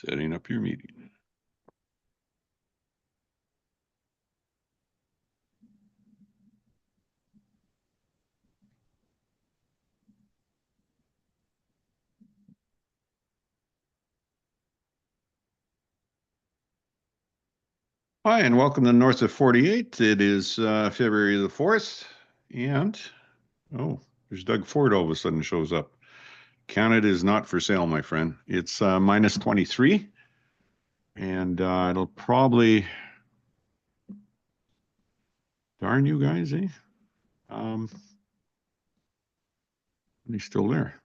Setting up your meeting. Hi, and welcome to North of 48. It is February the 4th, and there's Doug Ford all of a sudden shows up. Canada is not for sale, my friend. It's minus 23, and it'll probably, darn you guys, eh? He's still there.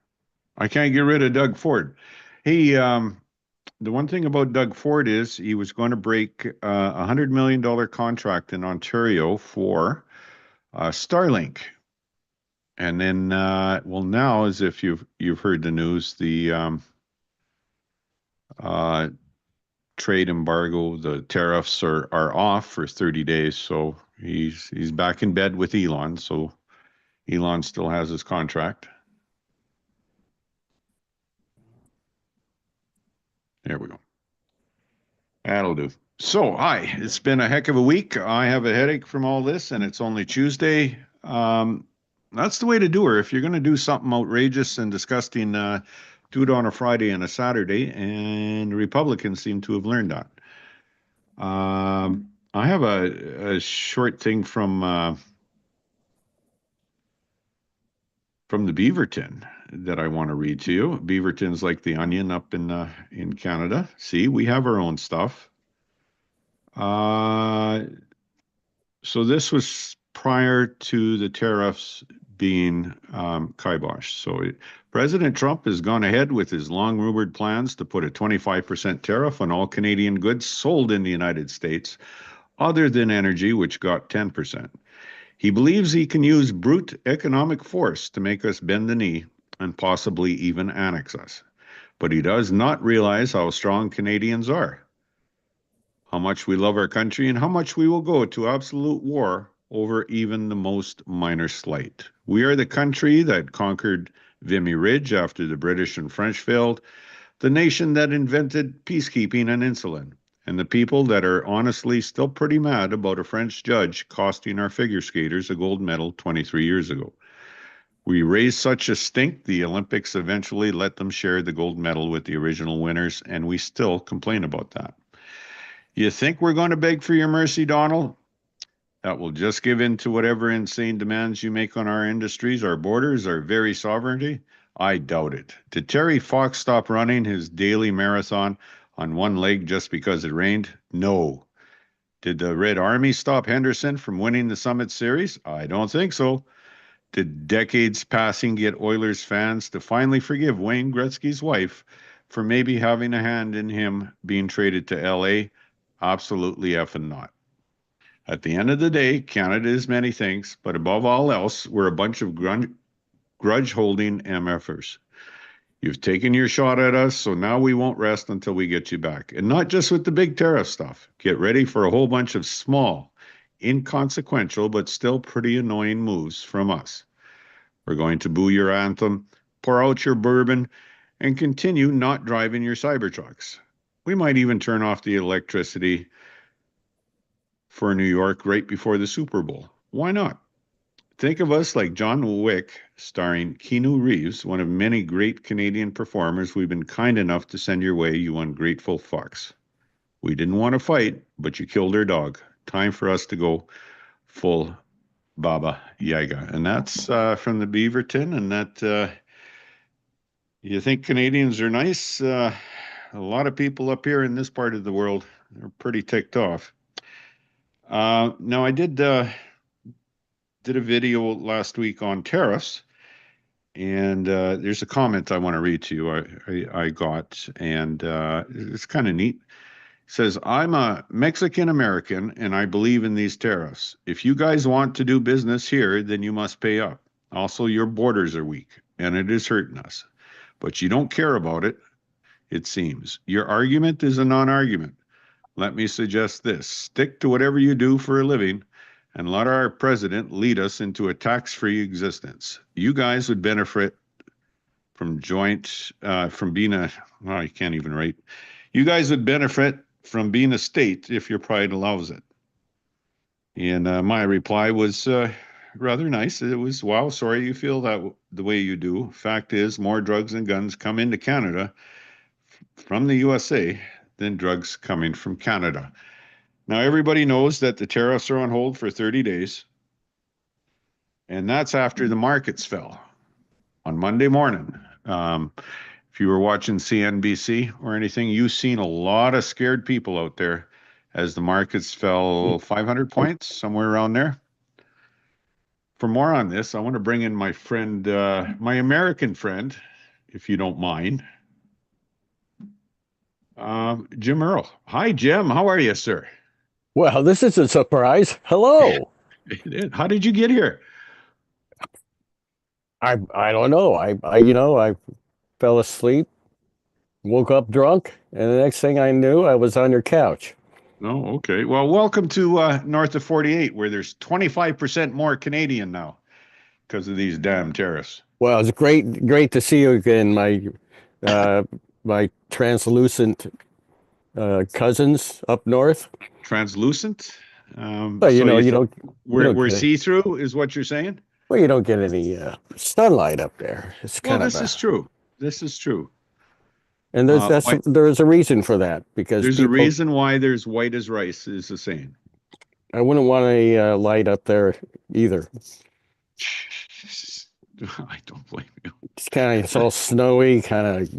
I can't get rid of Doug Ford. Hey, the one thing about Doug Ford is he was going to break a $100 million contract in Ontario for Starlink. And then, now, as if you've heard the news, the trade embargo, the tariffs are off for 30 days. So he's back in bed with Elon. So Elon still has his contract. There we go. That'll do. So, hi, it's been a heck of a week. I have a headache from all this, and it's only Tuesday. That's the way to do it. If you're going to do something outrageous and disgusting, do it on a Friday and a Saturday, and Republicans seem to have learned that. I have a short thing from the Beaverton that I want to read to you. Beaverton's like the Onion up in Canada. See, we have our own stuff. So this was prior to the tariffs being kiboshed. So President Trump has gone ahead with his long-rumored plans to put a 25% tariff on all Canadian goods sold in the United States, other than energy, which got 10%. He believes he can use brute economic force to make us bend the knee and possibly even annex us. But he does not realize how strong Canadians are, how much we love our country, and how much we will go to absolute war over even the most minor slight. We are the country that conquered Vimy Ridge after the British and French failed, the nation that invented peacekeeping and insulin, and the people that are honestly still pretty mad about a French judge costing our figure skaters a gold medal 23 years ago. We raised such a stink, the Olympics eventually let them share the gold medal with the original winners, and we still complain about that. You think we're going to beg for your mercy, Donald? That will just give in to whatever insane demands you make on our industries, our borders, our very sovereignty? I doubt it. Did Terry Fox stop running his daily marathon on one leg just because it rained? No. Did the Red Army stop Henderson from winning the Summit Series? I don't think so. Did decades passing get Oilers fans to finally forgive Wayne Gretzky's wife for maybe having a hand in him being traded to LA? Absolutely effing not. At the end of the day, Canada is many things, but above all else, we're a bunch of grudge-holding MFers. You've taken your shot at us, so now we won't rest until we get you back. And not just with the big tariff stuff. Get ready for a whole bunch of small, inconsequential, but still pretty annoying moves from us. We're going to boo your anthem, pour out your bourbon, and continue not driving your Cybertrucks. We might even turn off the electricity for New York right before the Super Bowl. Why not? Think of us like John Wick, starring Keanu Reeves, one of many great Canadian performers we've been kind enough to send your way, you ungrateful fucks. We didn't want to fight, but you killed our dog. Time for us to go full Baba Yaga. And that's from the Beaverton, and that you think Canadians are nice? A lot of people up here in this part of the world are pretty ticked off. Now, I did a video last week on tariffs, and there's a comment I want to read to you I got, and it's kind of neat. It says, I'm a Mexican-American, and I believe in these tariffs. If you guys want to do business here, then you must pay up. Also, your borders are weak, and it is hurting us. But you don't care about it, it seems. Your argument is a non-argument. Let me suggest this. Stick to whatever you do for a living and let our president lead us into a tax-free existence. You guys would benefit from being I can't even write. you guys would benefit from being a state if your pride allows it. And my reply was rather nice. It was, wow, sorry you feel the way you do. Fact is, more drugs and guns come into Canada from the USA than drugs coming from Canada. Now, everybody knows that the tariffs are on hold for 30 days, and that's after the markets fell on Monday morning. If you were watching CNBC or anything, you've seen a lot of scared people out there as the markets fell 500 points, somewhere around there. For more on this, I want to bring in my friend, my American friend, if you don't mind, Jim Earl. Hi, Jim. How are you, sir? Well, this is a surprise. Hello. How did you get here? I don't know. I fell asleep, woke up drunk, and the next thing I knew, I was on your couch. Oh, okay. Well, welcome to north of 48, where there's 25% more Canadian now because of these damn tariffs. Well, it's great to see you again, uh my translucent cousins up north. Translucent. But So you think you don't we're get it. see-through is what you're saying? Well, you don't get any sunlight up there. It's Well, kind of this is a true. This is true. and Why, there's a reason for that because there's a people reason why there's white as rice is the saying. I wouldn't want any light up there either. I don't blame you. It's all snowy, kind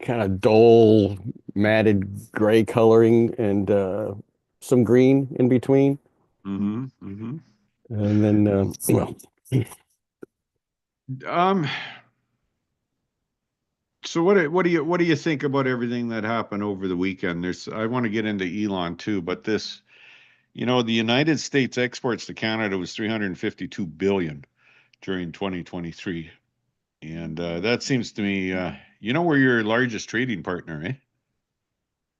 of dull, matted gray coloring and some green in between. Hmm. Hmm. And then, well, Um, so what do you think about everything that happened over the weekend? I want to get into Elon too, but the United States exports to Canada was 352 billion during 2023. And that seems to me, we're your largest trading partner, eh? You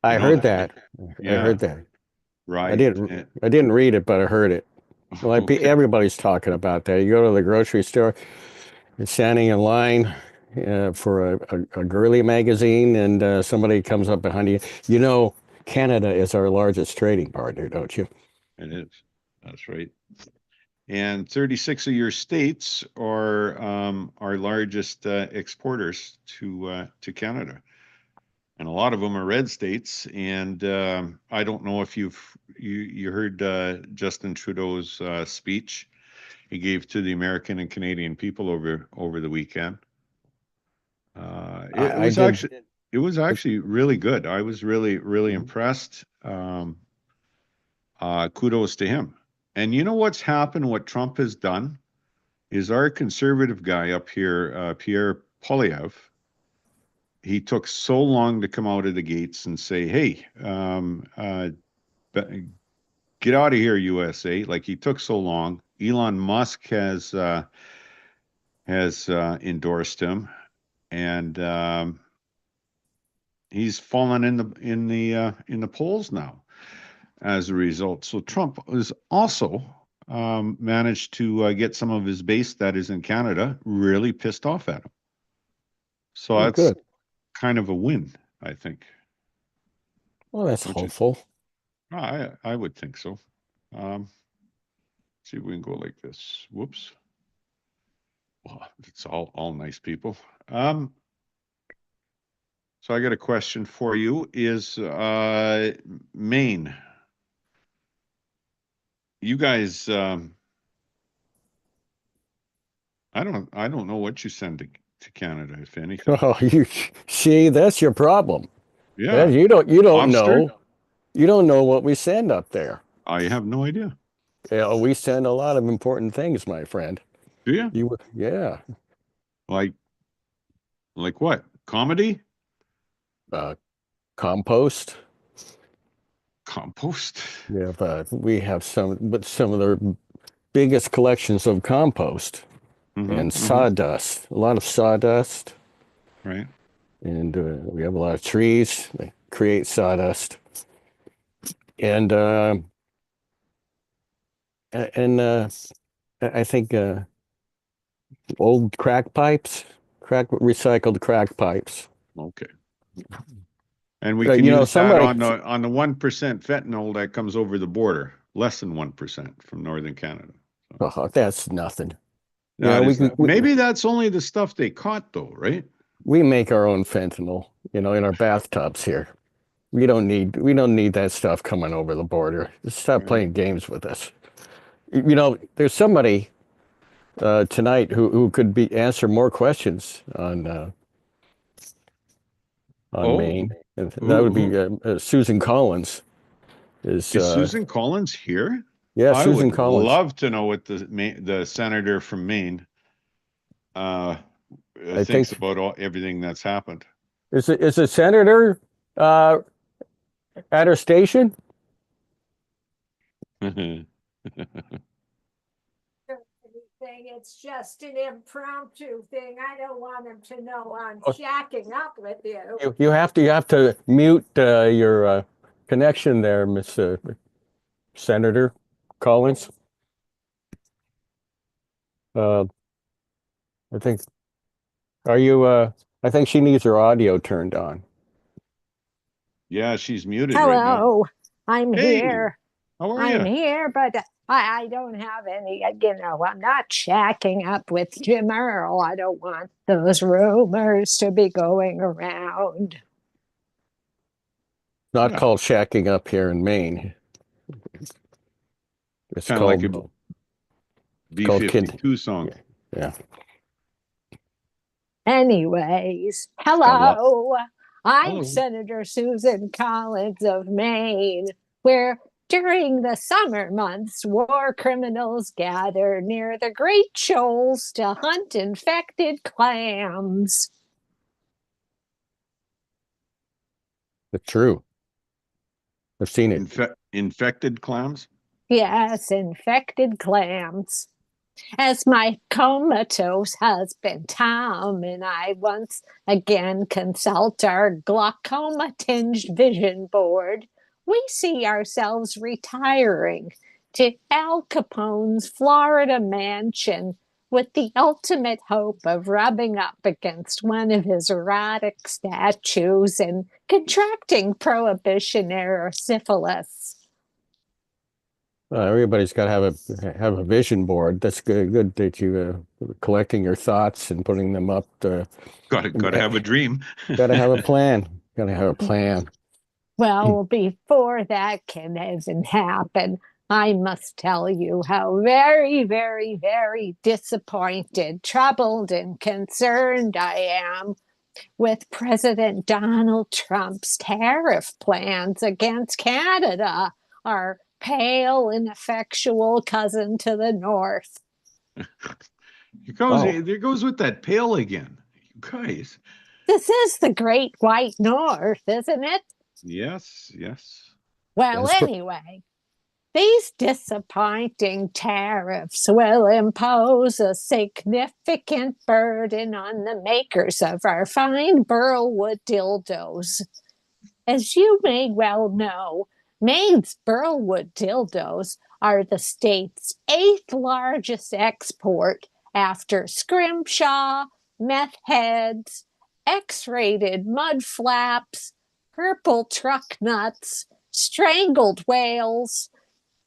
I know heard that? that. I Yeah, heard that. I right. didn't. I didn't read it, but I heard it. Well, Okay. everybody's talking about that. You go to the grocery store, you're standing in line for a girly magazine, and somebody comes up behind you. You know, Canada is our largest trading partner, don't you? It is. That's right. And 36 of your states are our largest exporters to Canada, and a lot of them are red states. And I don't know if you heard Justin Trudeau's speech he gave to the American and Canadian people over the weekend. It I was did. actually really good. I was really impressed. Kudos to him. And you know what's happened? What Trump has done is our conservative guy up here, Pierre Poilievre. He took so long to come out of the gates and say, "Hey, get out of here, USA!" Like he took so long. Elon Musk has endorsed him, and he's fallen in the polls now as a result. So Trump has also managed to get some of his base that is in Canada really pissed off at him. So Oh, that's good. kind of a win, I think. Well, that's Which hopeful. I would think so. Um, see if we can go like this. Whoops. Well, it's all nice people. Um, so I got a question for you. Is Maine? You guys, I don't know what you send to Canada, if anything. Oh, you see, that's your problem. Yeah, You don't lobster. know. You don't know what we send up there. I have no idea. We send a lot of important things, my friend. Do you? Yeah. Like what? Comedy? Uh, Compost. Compost? We have some of the biggest collections of compost Mm-hmm. and Mm-hmm. sawdust. A lot of sawdust, Right. and we have a lot of trees that create sawdust, and and I think old crack pipes, crack recycled crack pipes. Okay. And we can You know, use that somebody, on the 1% fentanyl that comes over the border, less than 1% from northern Canada. oh, that's nothing. You know, That is, maybe that's only the stuff they caught though, right? we make our own fentanyl, you know, in our bathtubs here. We don't need that stuff coming over the border. Just stop Right. playing games with us. You know, there's somebody tonight who could be answer more questions on Oh, Maine, and that would who be Susan Collins. Is is Susan Collins here? Yeah, I Susan would Collins. love to know what the senator from Maine uh, I thinks think about everything that's happened. is a senator uh, at her station. Anything. It's just an impromptu thing. I don't want him to know I'm Oh. shacking up with you. You have to mute your connection there, Miss Senator Collins. Uh, I think are you I think she needs her audio turned on. Yeah, she's muted right now. Hello, I'm Hey, here. how are I'm you? here, but I don't have any, I'm not shacking up with Jim Earl. I don't want those rumors to be going around. Not Yeah, called shacking up here in Maine. It's kind of like a called kin. B-52 song. Yeah, Anyways, it's got a lot. hello. I'm Hello. Senator Susan Collins of Maine, where during the summer months, war criminals gather near the Great Shoals to hunt infected clams. It's true. I've seen it. Infected clams? Yes, infected clams. As my comatose husband Tom and I once again consult our glaucoma tinged vision board, we see ourselves retiring to Al Capone's Florida mansion with the ultimate hope of rubbing up against one of his erotic statues and contracting prohibition era syphilis. Everybody's got to have a vision board. That's good. Good that you collecting your thoughts and putting them up. Gotta have a dream. Got to have a plan. Got to have a plan. Well, before that can even happen, I must tell you how very, very, very disappointed, troubled, and concerned I am with President Donald Trump's tariff plans against Canada, our pale, ineffectual cousin to the north. Oh, There goes with that pail again. You guys. This is the great white north, isn't it? Yes, yes. Well, that's anyway, these disappointing tariffs will impose a significant burden on the makers of our fine burlwood dildos. As you may well know, Maine's burlwood dildos are the state's 8th largest export after scrimshaw, meth heads, X-rated mud flaps, purple truck nuts, strangled whales,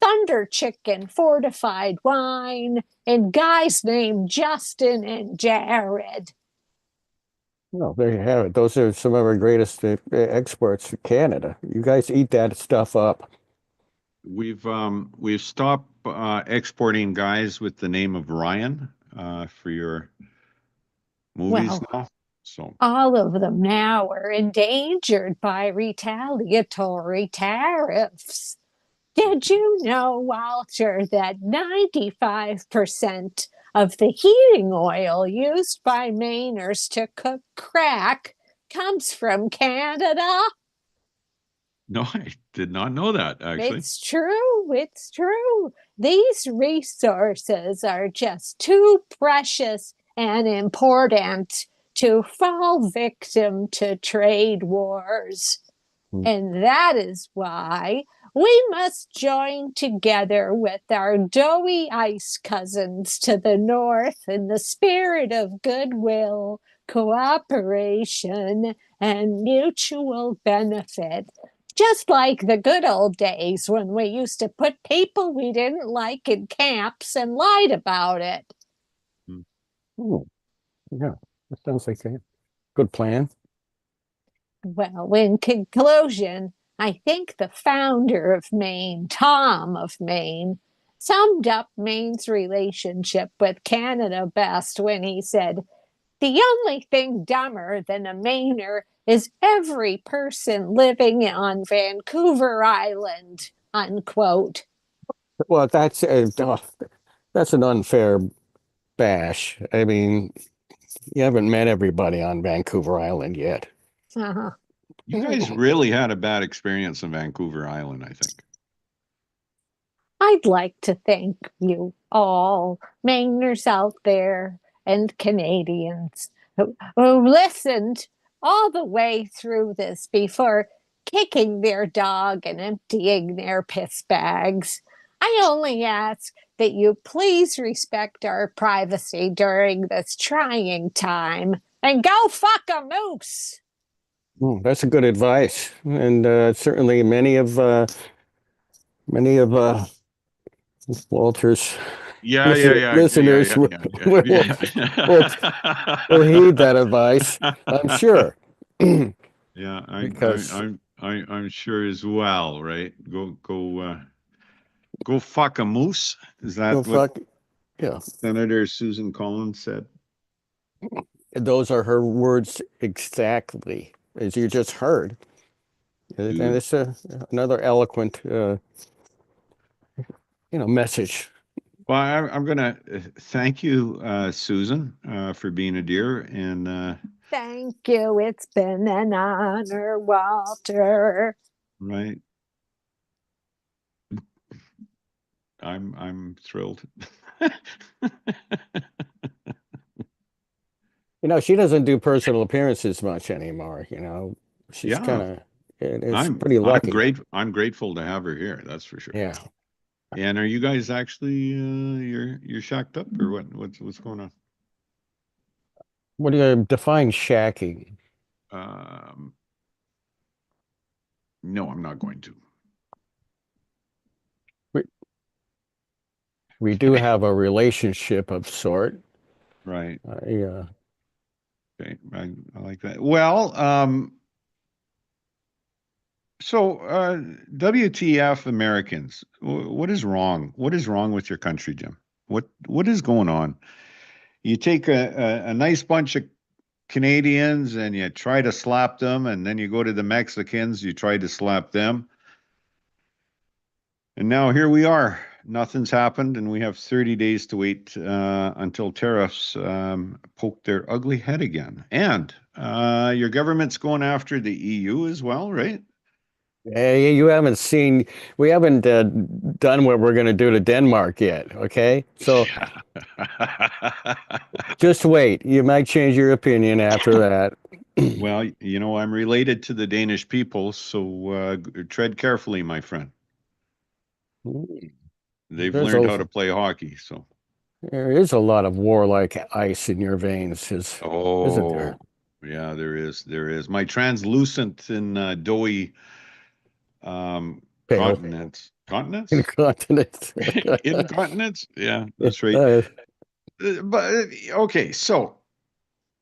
thunder chicken fortified wine, and guys named Justin and Jared. well, there you have it. Those are some of our greatest exports to Canada. You guys eat that stuff up. We've stopped exporting guys with the name of Ryan for your movies Well, now. So all of them now are endangered by retaliatory tariffs. Did you know, Walter, that 95% of the heating oil used by Mainers to cook crack comes from Canada? no, I did not know that actually. It's true. It's true. These resources are just too precious and important to fall victim to trade wars. And that is why we must join together with our doughy ice cousins to the north in the spirit of goodwill, cooperation, and mutual benefit. Just like the good old days when we used to put people we didn't like in camps and lied about it. Oh, yeah, that sounds like a good plan. Well, in conclusion, I think the founder of Maine, Tom of Maine, summed up Maine's relationship with Canada best when he said, "The only thing dumber than a Mainer is every person living on Vancouver Island," unquote. Well, that's an unfair bash. I mean, you haven't met everybody on Vancouver Island yet. Uh-huh. You guys really had a bad experience in Vancouver Island, I think. I'd like to thank you all, Mainers out there and Canadians who listened all the way through this before kicking their dog and emptying their piss bags. I only ask that you please respect our privacy during this trying time and go fuck a moose. That's a good advice, and certainly many of Walter's listeners will, will, will heed that advice. I'm sure. Yeah, Because I'm sure as well, right? Go fuck a moose. Is that well, what fuck, yeah, Senator Susan Collins said? those are her words exactly, as you just heard. And Dude. it's another eloquent, message. Well, I'm gonna thank you, Susan, for being a dear, and Thank you. It's been an honor, Walter. right, I'm thrilled. She doesn't do personal appearances much anymore. She's kind Yeah, of, it's pretty lucky. I'm grateful to have her here. That's for sure. Yeah. And are you guys actually you're shacked up or what's going on? What do you define shacking? Um, no, I'm not going to. We, we do have a relationship of sort. Right. Yeah. Okay. I like that. Well, so WTF Americans, what is wrong? What is wrong with your country, Jim? What is going on? You take a nice bunch of Canadians and you try to slap them, and then you go to the Mexicans, you try to slap them. And now here we are. Nothing's happened, and we have 30 days to wait until tariffs poke their ugly head again. And your government's going after the EU as well, right? Hey, we haven't done what we're going to do to Denmark yet. Okay. So just wait. You might change your opinion after that. Well, I'm related to the Danish people, so tread carefully, my friend. They've There's learned a, how to play hockey, so. there is a lot of warlike ice in your veins, isn't there? Oh, yeah, there is. There is. My translucent and doughy Pale continents. Continents? incontinence. Incontinence? Yeah, that's right. But okay, so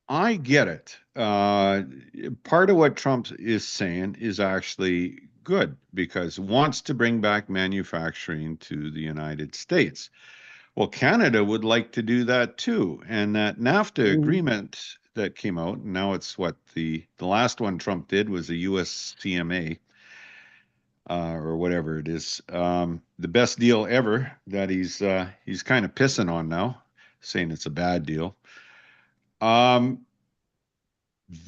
I get it. Part of what Trump is saying is actually good because wants to bring back manufacturing to the United States. Well, Canada would like to do that too. And that NAFTA agreement that came out, and now it's what the last one Trump did was the USCMA, or whatever it is. The best deal ever that he's kind of pissing on now, saying it's a bad deal. Um,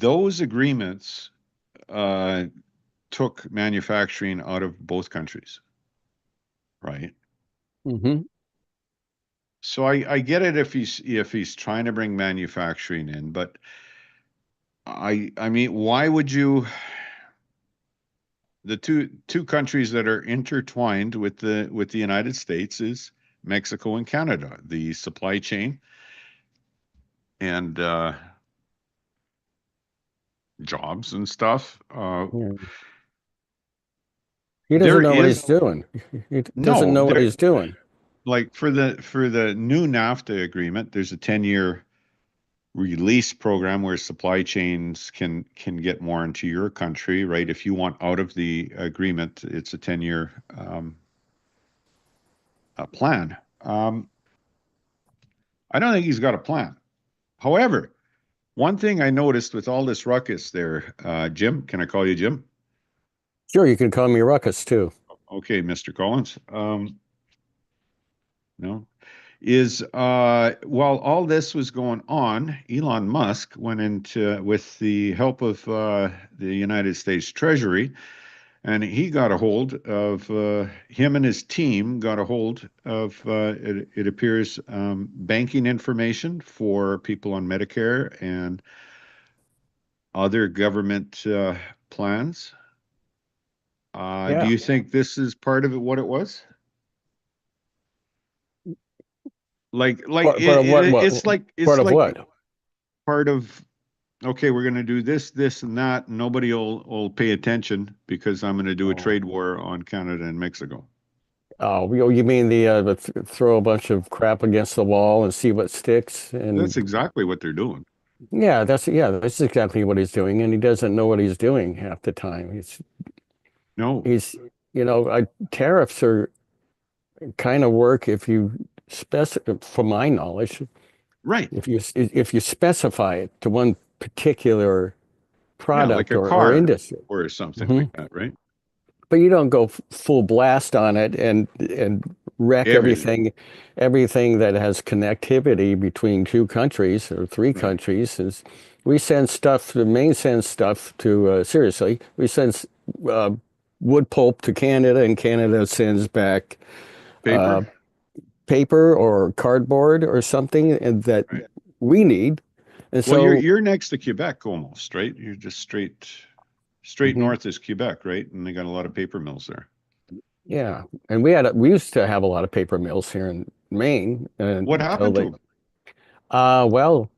those agreements took manufacturing out of both countries, right? Mm-hmm. So I get it if he's trying to bring manufacturing in, but I mean, why would you? the two countries that are intertwined with the United States is Mexico and Canada. The supply chain and jobs and stuff. Yeah. He doesn't There know what he's is doing. He doesn't no know what there he's doing. like for the new NAFTA agreement. There's a 10-year release program where supply chains can get more into your country, right? If you want out of the agreement, it's a 10-year plan. I don't think he's got a plan. However, one thing I noticed with all this ruckus there, Jim, can I call you Jim? Sure, you can call me Ruckus too. Okay, Mr. Collins. No, is while all this was going on, Elon Musk went into with the help of the United States Treasury, and he got a hold of him and his team got a hold of it appears banking information for people on Medicare and other government plans. Do Yeah. you think this is part of it? What it was? Part of what? It's like Part of what? part of okay, we're going to do this, this, and that. And nobody will pay attention because I'm going to do a Oh, trade war on Canada and Mexico. oh, you mean the throw a bunch of crap against the wall and see what sticks? That's And exactly what they're doing. that's exactly what he's doing, and he doesn't know what he's doing half the time. No, He's tariffs are kind of work if you from my knowledge, right. if you specify it to one particular Yeah, like product a or car industry. or something Hmm. like that, right? But you don't go full blast on it and wreck Everything. everything that has connectivity between two countries or three Right. countries. Is we send stuff, the Maine sends stuff to seriously, we send uh, wood pulp to Canada, and Canada sends back Paper. uh, paper or cardboard or something that Right. we need. And Well, you're so, you're next to Quebec almost, right? You're just straight mhm, north is Quebec, right? And they got a lot of paper mills there. yeah, and we used to have a lot of paper mills here in Maine What until happened to they them? well,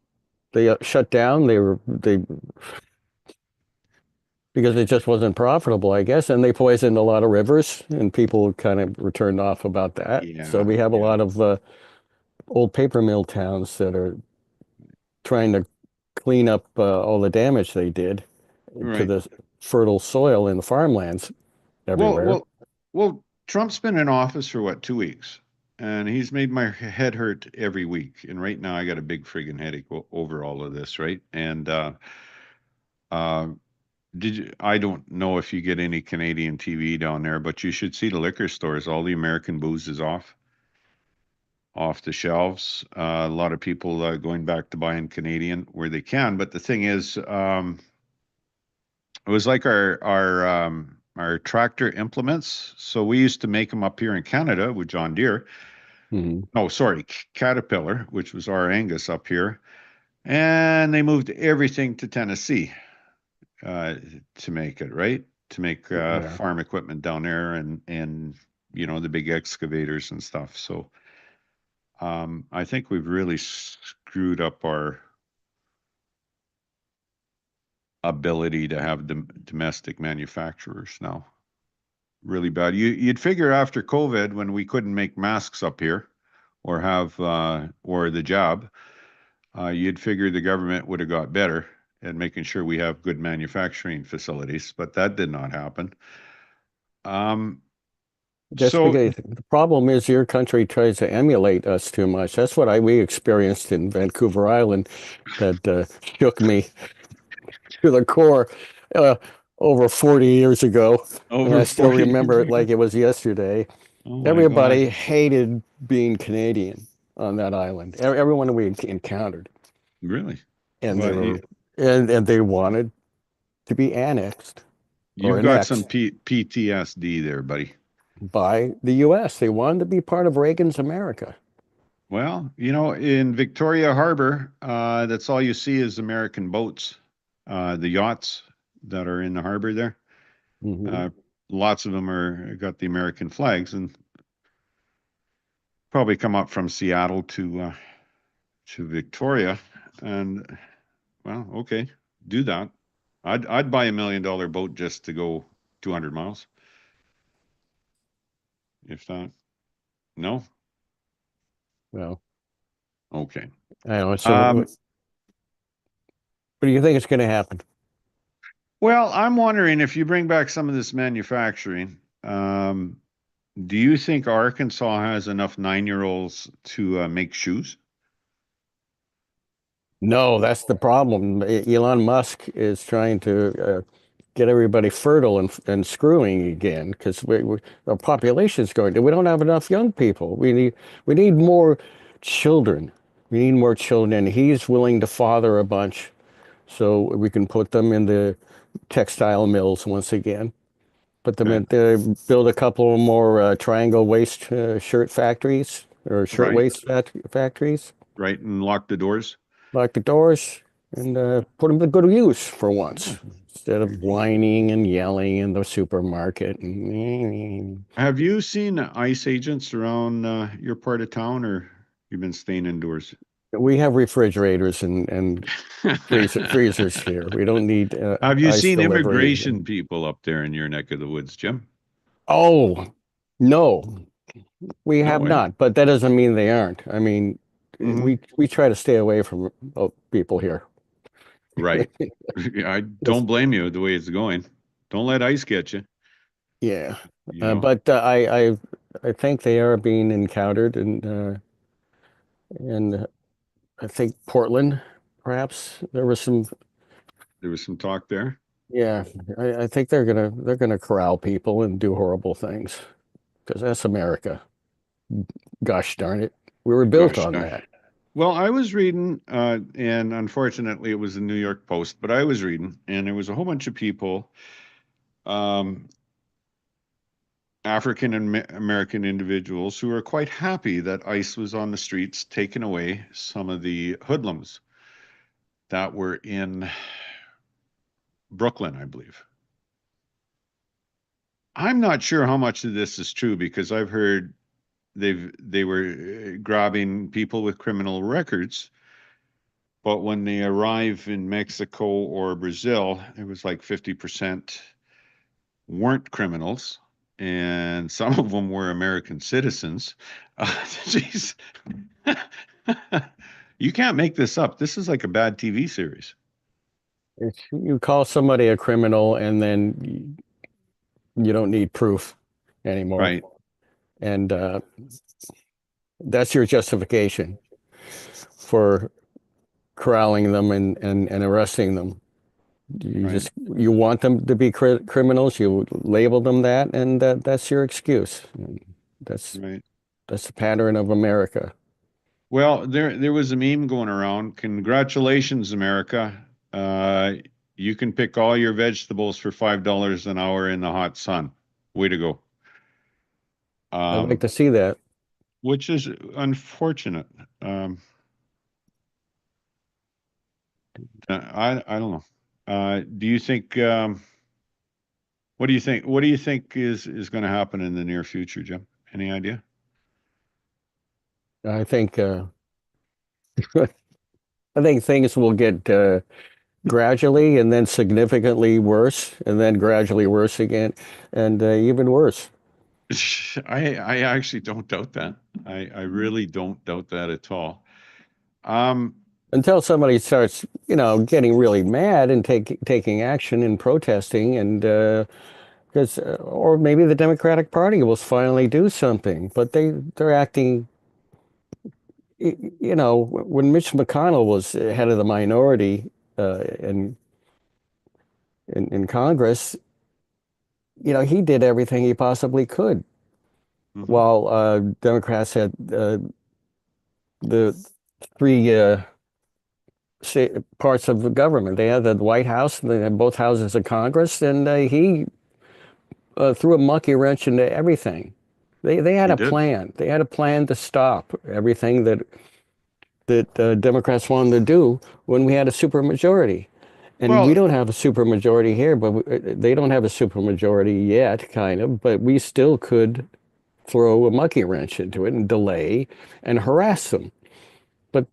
they shut down. They because it just wasn't profitable, I guess, and they poisoned a lot of rivers, and people kind of returned off about that. So Yeah, we have a yeah, lot of old paper mill towns that are trying to clean up all the damage they did to right. the fertile soil in the farmlands Well, everywhere. well, well, Trump's been in office for what, 2 weeks? And he's made my head hurt every week. And right now I got a big friggin' headache over all of this, right? And uh I don't know if you get any Canadian TV down there, but you should see the liquor stores. All the American booze is off the shelves. A lot of people going back to buying Canadian where they can. But the thing is, it was like our tractor implements. So we used to make them up here in Canada with John Deere. Mhm. No, sorry, Caterpillar, which was our Angus up here, and they moved everything to Tennessee uh, to make it right to make Yeah. farm equipment down there and the big excavators and stuff. So I think we've really screwed up our ability to have domestic manufacturers now. Really bad. You'd figure after COVID, when we couldn't make masks up here, or have or the job, you'd figure the government would have got better at making sure we have good manufacturing facilities, but that did not happen. Um, That's so because the problem is your country tries to emulate us too much. That's what we experienced in Vancouver Island that shook me to the core uh, over 40 years ago. And over I still 40 years remember it ago. like it was yesterday. Oh my God. Everybody hated being Canadian on that island. Everyone we encountered. Really? And they Well, were and they wanted to be annexed or you've got some annexed PTSD there, buddy. by the US. They wanted to be part of Reagan's America. Well, in Victoria Harbor, that's all you see is American boats, the yachts that are in the harbor there. Hmm. Uh, lots of them got the American flags, and probably come up from Seattle to Victoria, and well, okay, do that. I'd buy $1 million boat just to go 200 miles, if that. No, Well, okay. I don't know. So, what do you think is going to happen? Well, I'm wondering if you bring back some of this manufacturing, do you think Arkansas has enough 9-year-olds to make shoes? No, that's the problem. Elon Musk is trying to get everybody fertile and screwing again because our population is going. We don't have enough young people. We need more children. We need more children. He's willing to father a bunch so we can put them in the textile mills once again. Put them Okay. in, build a couple more triangle waist shirt factories or shirt Right, waist factories. right, and lock the doors. Lock the doors and put them to good use for once instead of whining and yelling in the supermarket. Have you seen ICE agents around your part of town, or you've been staying indoors? We have refrigerators and freezers here. We don't need Have you ice seen delivery. immigration people up there in your neck of the woods, Jim? Oh, no, we No have way. not, but that doesn't mean they aren't. I mean, Hmm. we try to stay away from people here. Right. I don't blame you the way it's going. Don't let ice get you, Yeah, you know. but I think they are being encountered, and I think Portland, perhaps there was some. There was some talk there. Yeah, I think they're gonna corral people and do horrible things because that's America. Gosh darn it, we were built Gosh, on darn. that. Well, I was reading, and unfortunately, it was the New York Post, but I was reading, and there was a whole bunch of people, um, African American individuals, who were quite happy that ICE was on the streets taking away some of the hoodlums that were in Brooklyn, I believe. I'm not sure how much of this is true because I've heard they were grabbing people with criminal records, but when they arrive in Mexico or Brazil, it was like 50% weren't criminals, and some of them were American citizens. Jeez. You can't make this up. This is like a bad TV series. You call somebody a criminal, and then you don't need proof anymore, Right, and that's your justification for corralling them and arresting them. You right, just you want them to be criminals. You label them that, and that's your excuse. That's right. that's the pattern of America. Well, there was a meme going around. Congratulations, America. Uh, you can pick all your vegetables for $5 an hour in the hot sun. Way to go. I'd like Um, to see that. which is unfortunate. Um, I don't know. Do you think what do you think? What do you think is going to happen in the near future, Jim? Any idea? I think I think things will get gradually and then significantly worse, and then gradually worse again, and even worse. I actually don't doubt that. I really don't doubt that at all. Um, Until somebody starts, getting really mad and taking action and protesting, and because or maybe the Democratic Party will finally do something, but they're acting. When Mitch McConnell was head of the minority in Congress, he did everything he possibly could, mhm, while Democrats had the three parts of the government. They had the White House, and they had both houses of Congress, and he threw a monkey wrench into everything. They had he a did. plan. They had a plan to stop everything that Democrats wanted to do when we had a supermajority. And we Well, don't have a supermajority here, but they don't have a supermajority yet, kind of, but we still could throw a monkey wrench into it and delay and harass them. But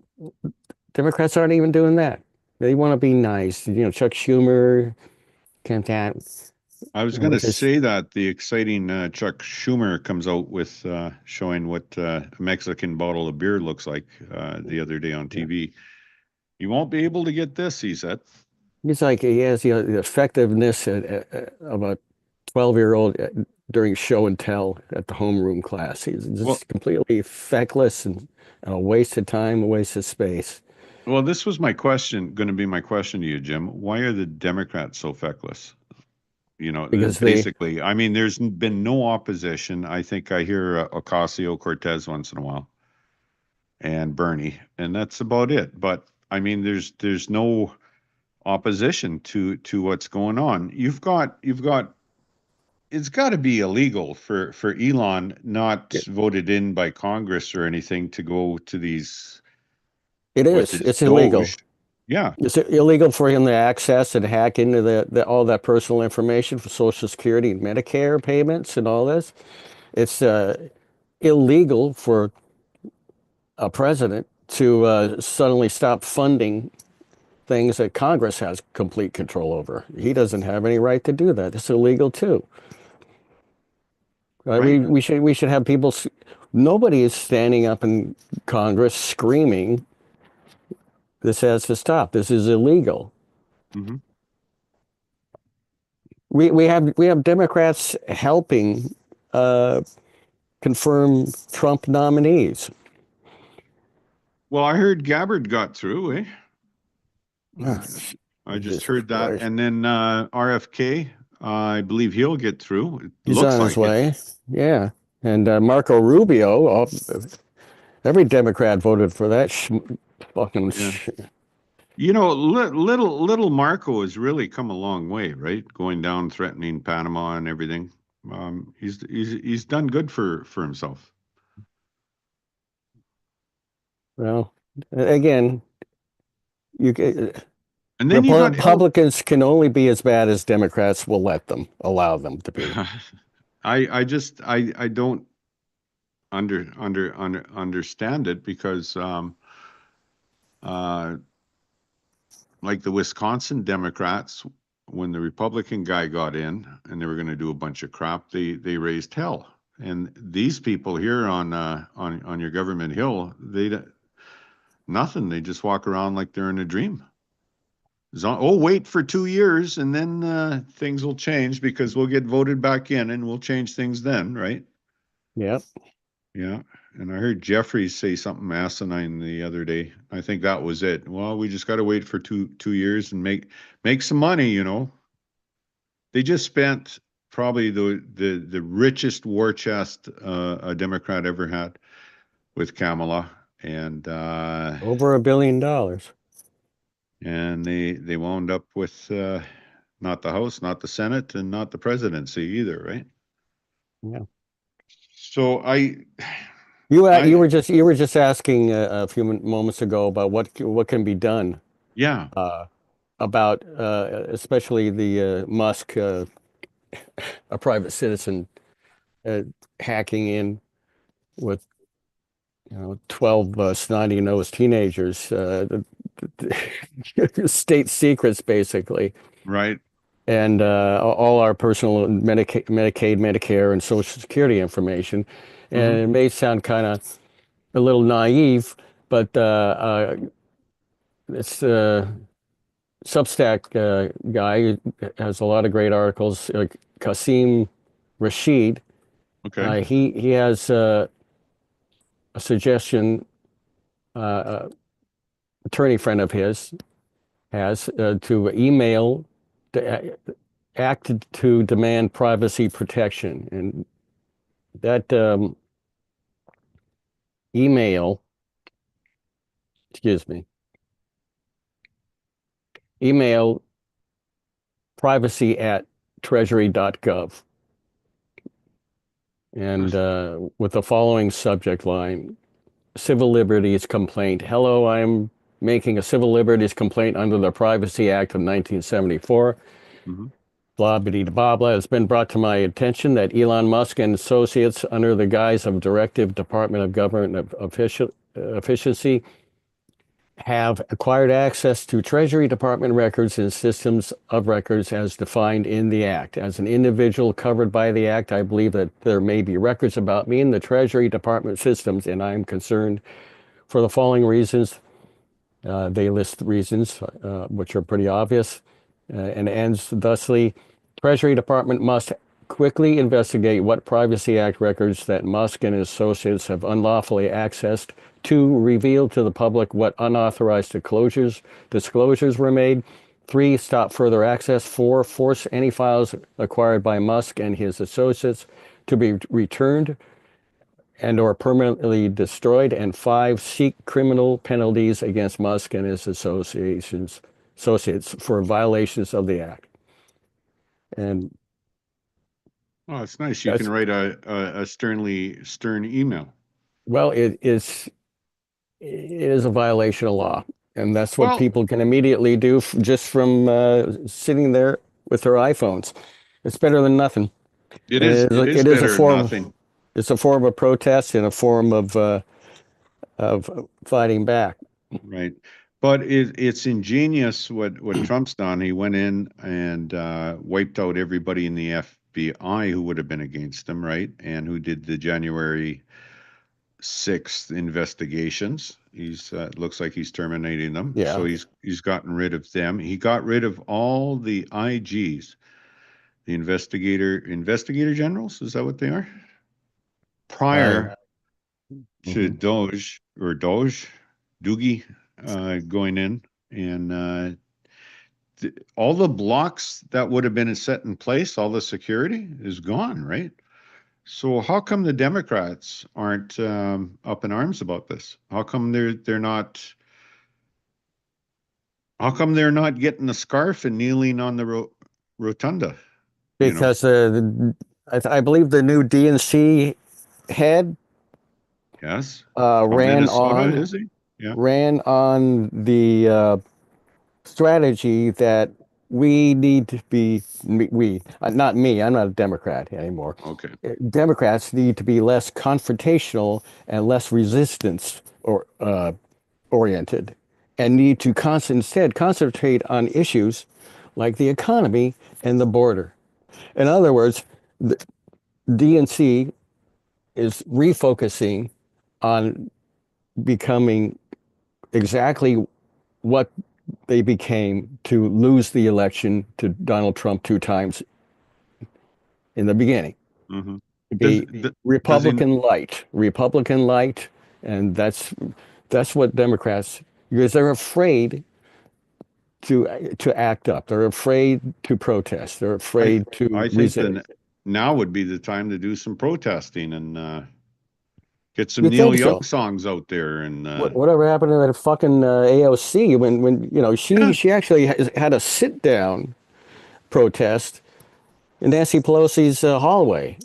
Democrats aren't even doing that. They want to be nice. You know, Chuck Schumer, Kent I was going to with his, say that the exciting Chuck Schumer comes out with showing what a Mexican bottle of beer looks like the other day on yeah. TV. You won't be able to get this, he said. He's like, he has the effectiveness of a 12-year-old during show and tell at the homeroom class. He's Well, just completely feckless and a waste of time, a waste of space. well, this was my question, going to be my question to you, Jim. Why are the Democrats so feckless? You know, Because they, basically, I mean, there's been no opposition. I think I hear Ocasio-Cortez once in a while and Bernie, and that's about it. But I mean, there's no opposition to what's going on. You've got it's got to be illegal for Elon not voted in by Congress or anything to go to these it with is, his it's illegal. Doge. Yeah, It's illegal for him to access and hack into all that personal information for Social Security and Medicare payments and all this. It's illegal for a president to suddenly stop funding things that Congress has complete control over. He doesn't have any right to do that. It's illegal too. Right? right. We should have people. Nobody is standing up in Congress screaming, "This has to stop. This is illegal." Hmm. We have Democrats helping uh, confirm Trump nominees. Well, I heard Gabbard got through, eh? Ah, I just Jesus heard that. Christ. And then RFK, I believe he'll get through. It He's looks on his like it. way. Yeah. And Marco Rubio, every Democrat voted for that fucking. Yeah. You know, little Marco has really come a long way, right? Going down, threatening Panama and everything. He's done good for himself. Well, again, you And then you got El. Republicans can only be as bad as Democrats will allow them to be. I don't understand it because uh like the Wisconsin Democrats, when the Republican guy got in and they were going to do a bunch of crap, they raised hell. And these people here on your government hill, nothing. They just walk around like they're in a dream. Oh, wait for 2 years and then things will change because we'll get voted back in and we'll change things then, right? Yep. Yeah. And I heard Jeffries say something asinine the other day. I think that was it. Well, we just got to wait for two years and make some money, you know. They just spent probably the richest war chest a Democrat ever had with Kamala, and Over $1 billion. they wound up with not the House, not the Senate, and not the presidency either, right? Yeah. So You I were just asking a few moments ago about what can be done yeah. about especially the Musk, a private citizen, uh, hacking in with 12 snotty-nosed teenagers, state secrets basically, Right. and all our personal Medicaid, Medicare, and Social Security information. And Hmm. it may sound kind of a little naive, but it's Substack guy has a lot of great articles. Qasim Rashid, Okay. he has a suggestion. Uh, Attorney friend of his has to email to act to demand privacy protection, and that email, excuse me, email privacy@treasury.gov, and with the following subject line: civil liberties complaint. Hello, I'm making a civil liberties complaint under the Privacy Act of 1974. Mhm. Blah, blah, blah, blah. It's been brought to my attention that Elon Musk and associates, under the guise of Directive Department of Government Efficiency, have acquired access to Treasury Department records and systems of records as defined in the Act. As an individual covered by the Act, I believe that there may be records about me in the Treasury Department systems, and I am concerned for the following reasons. They list reasons, which are pretty obvious, and ends thusly. Treasury Department must quickly investigate what Privacy Act records that Musk and his associates have unlawfully accessed. 2, reveal to the public what unauthorized disclosures were made. 3, stop further access. 4, force any files acquired by Musk and his associates to be returned and or permanently destroyed. And 5, seek criminal penalties against Musk and his associates for violations of the Act. And Oh, it's nice. You can write a stern email. well, it is a violation of law, and that's what Well, people can immediately do just from sitting there with their iPhones. It's better than nothing. it And is it is a better than form. nothing. It's a form of protest and a form of fighting back. Right. But it's ingenious what Trump's done. He went in and wiped out everybody in the FBI who would have been against him, right? And who did the January 6th investigations. He's looks like he's terminating them. Yeah. So he's gotten rid of them. He got rid of all the IGs, the investigator generals. Is that what they are? Prior to Doogie going in, and all the blocks that would have been set in place, all the security is gone, right? So how come the Democrats aren't up in arms about this? How come they're not? How come they're not getting the scarf and kneeling on the rotunda? Because I believe the new DNC head Yes. ran Minnesota, is he? Yeah. ran on the strategy that we need to be, not me, I'm not a Democrat anymore. Okay. Democrats need to be less confrontational and less resistance oriented, and need to instead concentrate on issues like the economy and the border. In other words, the DNC is refocusing on becoming exactly what they became to lose the election to Donald Trump 2 times in the beginning. Mm-hmm. To be Republican light, and that's what Democrats, because they're afraid to act up. They're afraid to protest. They're afraid to resist. I think now would be the time to do some protesting and get some You Neil think Young so? songs out there. And Whatever happened to that fucking AOC when she actually had a sit down protest in Nancy Pelosi's hallway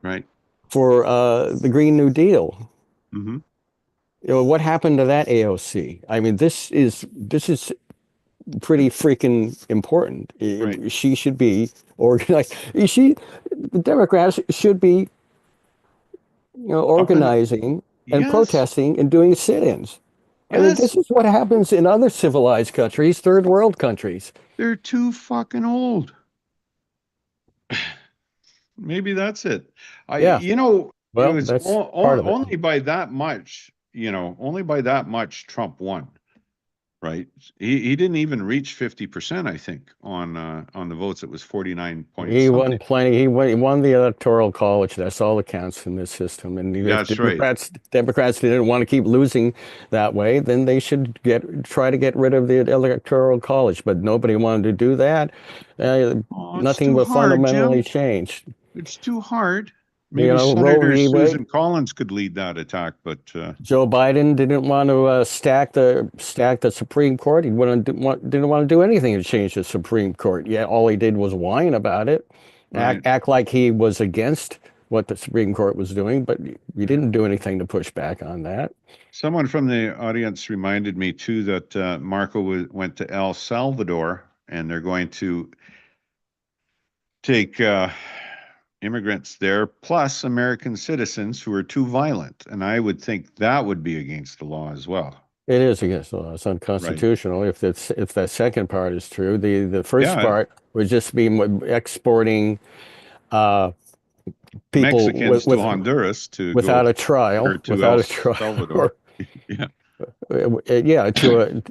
right. for the Green New Deal. Mm-hmm. What happened to that AOC? I mean, this is pretty freaking important. Right. She should be organized. The Democrats should be, organizing and Yes. protesting and doing sit-ins. I mean, Yes. this is what happens in other civilized countries, third world countries. They're too fucking old. Maybe that's it. Yeah. Well, it's that's part of it. only by that much, only by that much Trump won, right? He didn't even reach 50%, I think, on the votes. It was 49 point He something. won plenty. He won the electoral college. That's all that counts in this system. And if That's right. Democrats didn't want to keep losing that way, then they should try to get rid of the electoral college. But nobody wanted to do that. Nothing too will hard, fundamentally Jim. change. It's too hard. Maybe Roe Senator v. Wade. Susan Collins could lead that attack, but Joe Biden didn't want to stack the Supreme Court. He didn't want to do anything to change the Supreme Court. Yeah, all he did was whine about it, Right. act like he was against what the Supreme Court was doing, but you didn't do anything to push back on that. Someone from the audience reminded me too that Marco went to El Salvador, and they're going to take immigrants there, plus American citizens who are too violent. And I would think that would be against the law as well. It is against the law. It's unconstitutional if that second part is true. The first part would just be exporting people Mexicans to Honduras to without go, a trial, or to El Salvador. Yeah, yeah, to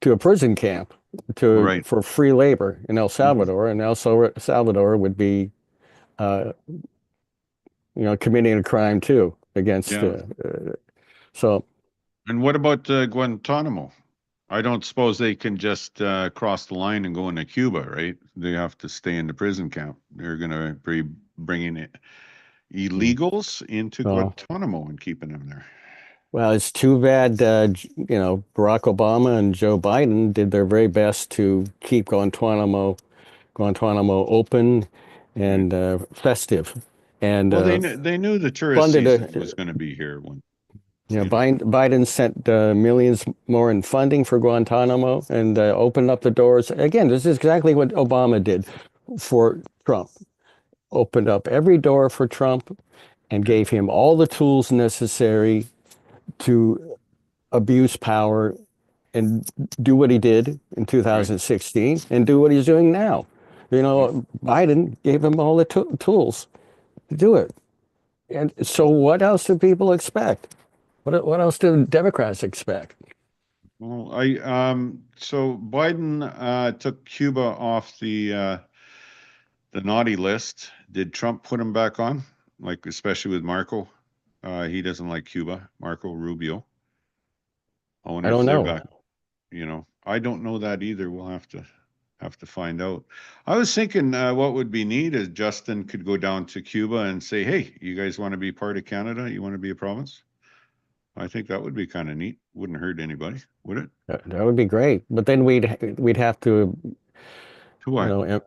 a prison camp for free labor in El Salvador, and El Salvador would be committing a crime too against so. And what about Guantanamo? I don't suppose they can just cross the line and go into Cuba, right? They have to stay in the prison camp. They're going to be bringing illegals into Guantanamo and keeping them there. Well, it's too bad, Barack Obama and Joe Biden did their very best to keep Guantanamo open and festive. And well, they knew the tourist season was going to be here. Biden sent millions more in funding for Guantanamo and opened up the doors. Again, this is exactly what Obama did for Trump. Opened up every door for Trump and gave him all the tools necessary to abuse power and do what he did in 2016 and do what he's doing now. Biden gave him all the tools to do it. And so what else do people expect? What else do Democrats expect? Well, so Biden took Cuba off the naughty list. Did Trump put him back on? Like, especially with Marco? He doesn't like Cuba, Marco Rubio. I don't know. Back, I don't know that either. We'll have to find out. I was thinking what would be neat is Justin could go down to Cuba and say, hey, you guys want to be part of Canada? You want to be a province? I think that would be kind of neat. Wouldn't hurt anybody, would it? That would be great. But then we'd have to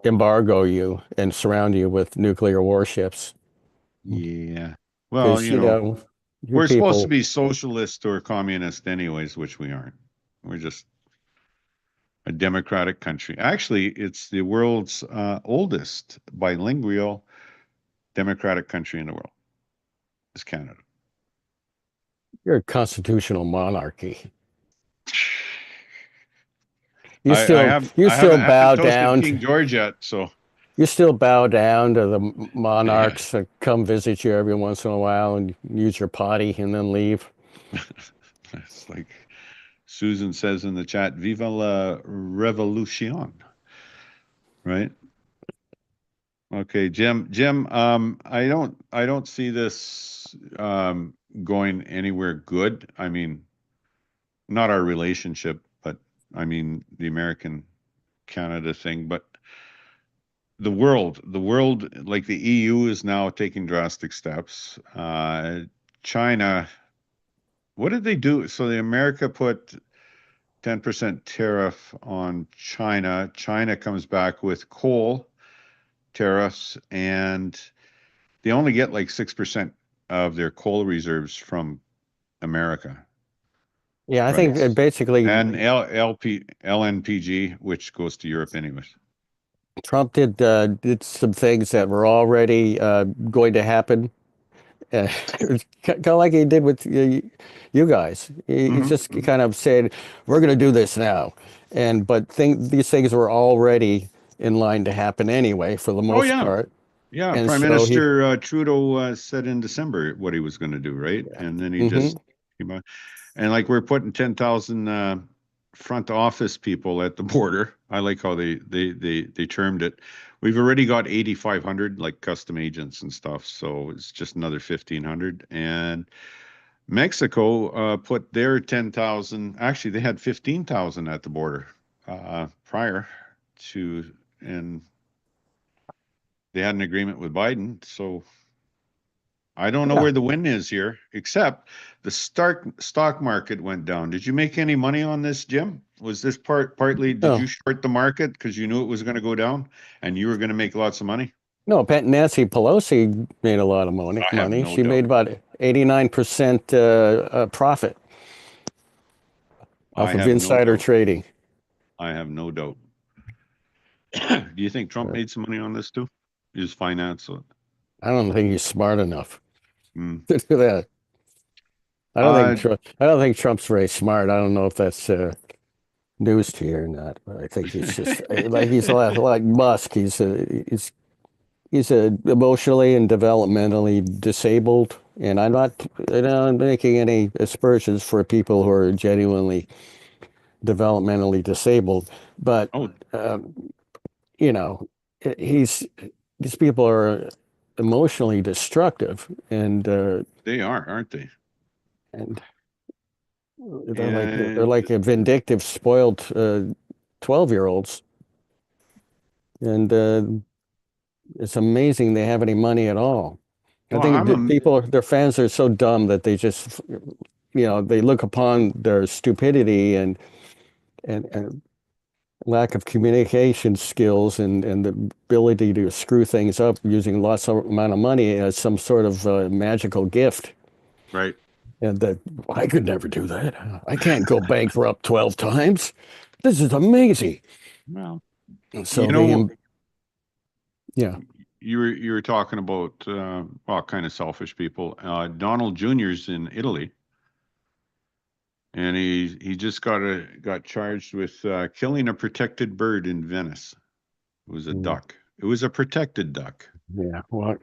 embargo you and surround you with nuclear warships. Yeah. Well, we're supposed to be socialist or communist anyways, which we aren't. We're just a democratic country. Actually, it's the world's oldest bilingual democratic country in the world. Is Canada. You're a constitutional monarchy. I haven't toasted King George yet, so. You still bow down to the monarchs that come visit you every once in a while and use your potty and then leave. It's like Susan says in the chat, "Viva la revolution!" Right? Okay, Jim. I don't see this going anywhere good. I mean, not our relationship, but I mean the American-Canada thing, but the world, like the EU is now taking drastic steps. China, what did they do? So the America put 10% tariff on China. China comes back with coal tariffs, and they only get like 6% of their coal reserves from America. Yeah, I think basically. And LNPG, which goes to Europe anyways. Trump did some things that were already going to happen. Kind of like he did with you guys. He just kind of said, "We're going to do this now," but these things were already in line to happen anyway, for the most part. Yeah, and Prime Minister Trudeau said in December what he was going to do, right? Yeah. And then he just came out. And like we're putting 10,000 front office people at the border. I like how they termed it. We've already got 8,500 like custom agents and stuff, so it's just another 1,500. And Mexico put their 10,000. Actually, they had 15,000 at the border prior to, and they had an agreement with Biden. So I don't know where the win is here, except the stock market went down. Did you make any money on this, Jim? Was this partly, did you short the market because you knew it was going to go down and you were going to make lots of money? No, Nancy Pelosi made a lot of money. I have no She made doubt. about 89% profit I off of have no insider doubt. trading. I have no doubt. Do you think Trump made some money on this too? His finance? I don't think he's smart enough Hmm. to do that. Uh, I don't think Trump's very smart. I don't know if that's news to you or not. But I think he's just like he's like Musk. He's emotionally and developmentally disabled, and I'm making any aspersions for people who are genuinely developmentally disabled, but oh, um, you know, he's these people are emotionally destructive, they are, aren't they? and they're And like a vindictive, spoiled 12-year-olds, and it's amazing they have any money at all. I well, think I'm that their fans are so dumb that they just, they look upon their stupidity and lack of communication skills and the ability to screw things up using lots of amount of money as some sort of magical gift. right. And that I could never do that. I can't go bankrupt 12 times. This is amazing. Well, And you so know, yeah. you were talking about well, kind of selfish people. Donald Jr.'s in Italy, and he just got charged with killing a protected bird in Venice. It was a Mm, duck. It was a protected duck. yeah. Well,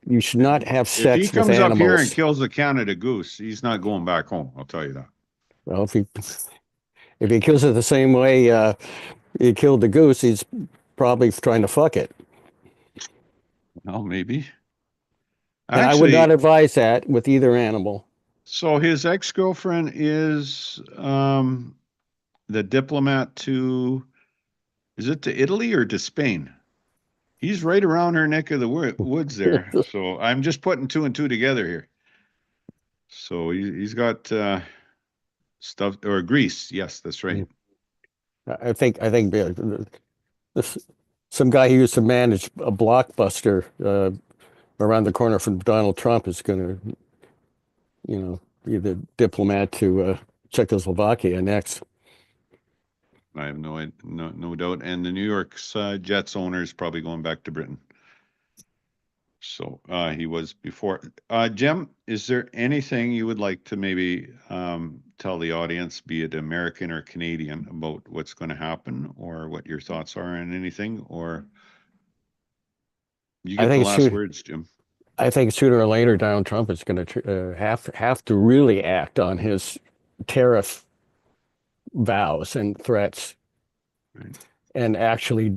you should not have If he sex with comes up here and animals. kills a Canada goose, he's not going back home. I'll tell you that. Well, if he kills it the same way he killed the goose, he's probably trying to fuck it. Well, maybe. And I would not Actually, advise that with either animal. so his ex-girlfriend is the diplomat to, is it to Italy or to Spain? He's right around her neck of the woods there. So I'm just putting two and two together here. So he's got stuff, or Greece. Yes, that's right. I think this, some guy who used to manage a blockbuster around the corner from Donald Trump is going to, be the diplomat to Czechoslovakia next. I have no doubt. And the New York's Jets owner is probably going back to Britain. So he was before. Jim, is there anything you would like to maybe tell the audience, be it American or Canadian, about what's going to happen or what your thoughts are on anything? Or you I get the think last soon, words, Jim. I think sooner or later Donald Trump is going to have to really act on his tariff vows and threats Right. and actually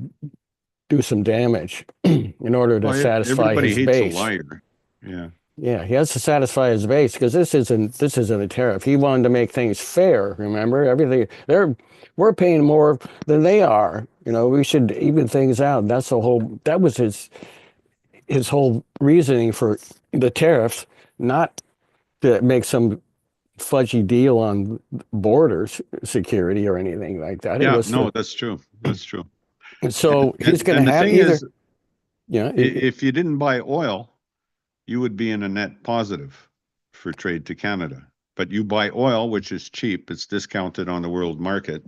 do some damage in order to Well, satisfy everybody his hates a base. liar. Yeah. Yeah, he has to satisfy his base because this isn't a tariff. He wanted to make things fair. Remember, everything we're paying more than they are. We should even things out. That was his whole reasoning for the tariffs, not to make some fudgy deal on borders security or anything like that. It Yeah, was no, that's true. That's true. so he's going to And the have thing either, is, yeah, if you didn't buy oil, you would be in a net positive for trade to Canada. But you buy oil, which is cheap, it's discounted on the world market,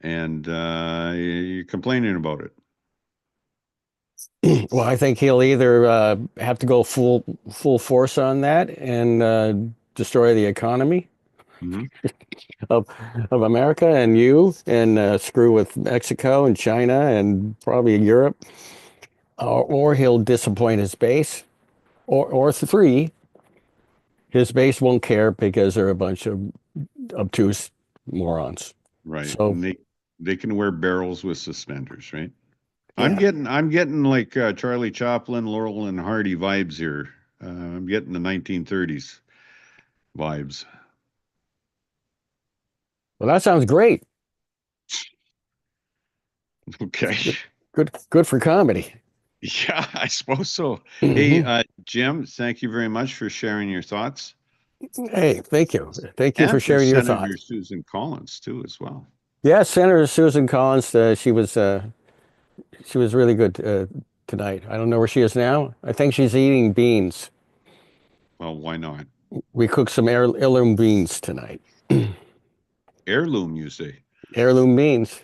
and you're complaining about it. well, I think he'll either have to go full force on that and destroy the economy Mhm. of of America and screw with Mexico and China and probably Europe, or he'll disappoint his base, or three, his base won't care because they're a bunch of obtuse morons. Right. So And they can wear barrels with suspenders, right? I'm yeah, getting like Charlie Chaplin, Laurel and Hardy vibes here. I'm getting the 1930s vibes. well, that sounds great. Okay. Good for comedy. Yeah, I suppose so. Hey, Hmm. Jim, thank you very much for sharing your thoughts. Hey, thank you for And for sharing your Senator thoughts. Susan Collins too, as well. Yeah, Senator Susan Collins, she was really good tonight. I don't know where she is now. I think she's eating beans. Well, why not? We cooked some heirloom beans tonight. Heirloom, you say? Heirloom beans.